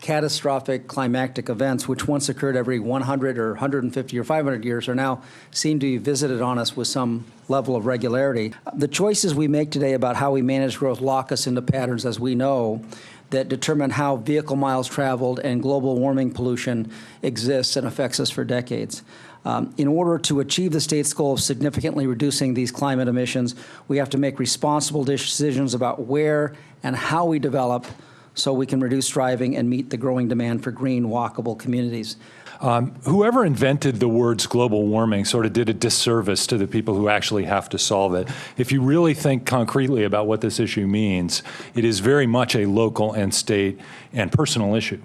catastrophic climactic events, which once occurred every 100 or 150 or 500 years, are now seem to be visited on us with some level of regularity. The choices we make today about how we manage growth lock us into patterns, as we know, that determine how vehicle miles traveled and global warming pollution exists and affects us for decades. In order to achieve the state's goal of significantly reducing these climate emissions, we have to make responsible decisions about where and how we develop so we can reduce driving and meet the growing demand for green, walkable communities. Whoever invented the words global warming sort of did a disservice to the people who actually have to solve it. If you really think concretely about what this issue means, it is very much a local and state and personal issue.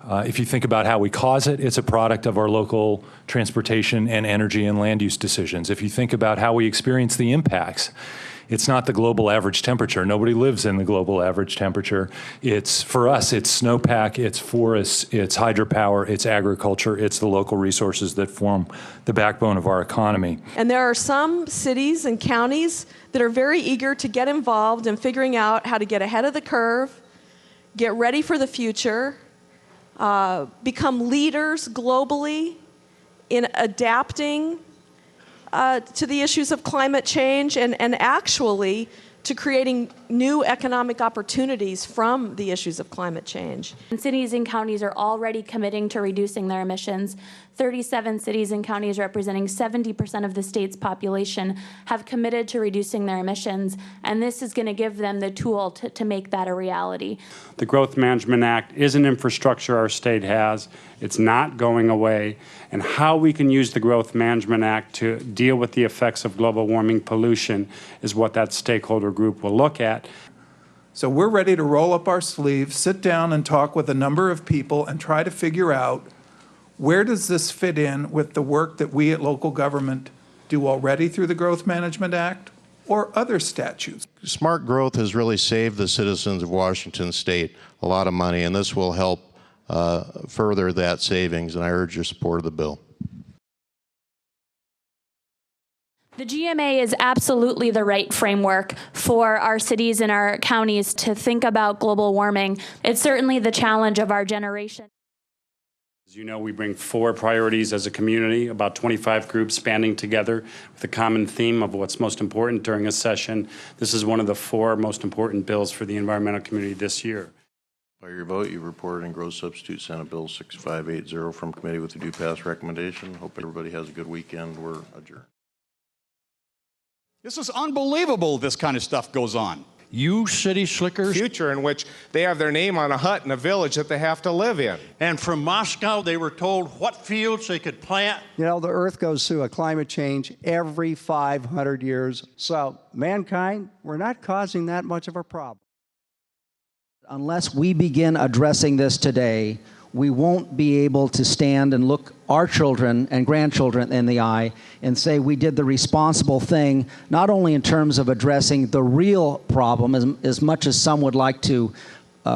If you think about how we cause it, it's a product of our local transportation and energy and land use decisions. If you think about how we experience the impacts, it's not the global average temperature. Nobody lives in the global average temperature. It's, for us, it's snowpack, it's forests, it's hydropower, it's agriculture, it's the local resources that form the backbone of our economy. And there are some cities and counties that are very eager to get involved in figuring out how to get ahead of the curve, get ready for the future, become leaders globally in adapting to the issues of climate change and actually to creating new economic opportunities from the issues of climate change. And cities and counties are already committing to reducing their emissions. 37 cities and counties representing 70% of the state's population have committed to reducing their emissions, and this is going to give them the tool to make that a reality. The Growth Management Act is an infrastructure our state has. It's not going away, and how we can use the Growth Management Act to deal with the effects of global warming pollution is what that stakeholder group will look at. So we're ready to roll up our sleeves, sit down and talk with a number of people and try to figure out where does this fit in with the work that we at local government do already through the Growth Management Act or other statutes. Smart growth has really saved the citizens of Washington State a lot of money, and this will help further that savings, and I urge your support of the bill. The GMA is absolutely the right framework for our cities and our counties to think about global warming. It's certainly the challenge of our generation. As you know, we bring 4 priorities as a community, about 25 groups banding together with a common theme of what's most important during a session. This is one of the 4 most important bills for the environmental community this year. By your vote, you reported in gross substitute Senate Bill 6580 from committee with a due pass recommendation. Hope everybody has a good weekend. We're adjourned. This is unbelievable this kind of stuff goes on. You city slickers. Future in which they have their name on a hut in a village that they have to live in. And from Moscow, they were told what fields they could plant. You know, the Earth goes through a climate change every 500 years. So, mankind, we're not causing that much of a problem. Unless we begin addressing this today, we won't be able to stand and look our children and grandchildren in the eye and say we did the responsible thing, not only in terms of addressing the real problem, as much as some would like to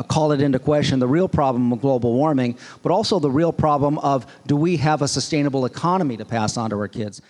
call it into question, the real problem of global warming, but also the real problem of, do we have a sustainable economy to pass on to our kids?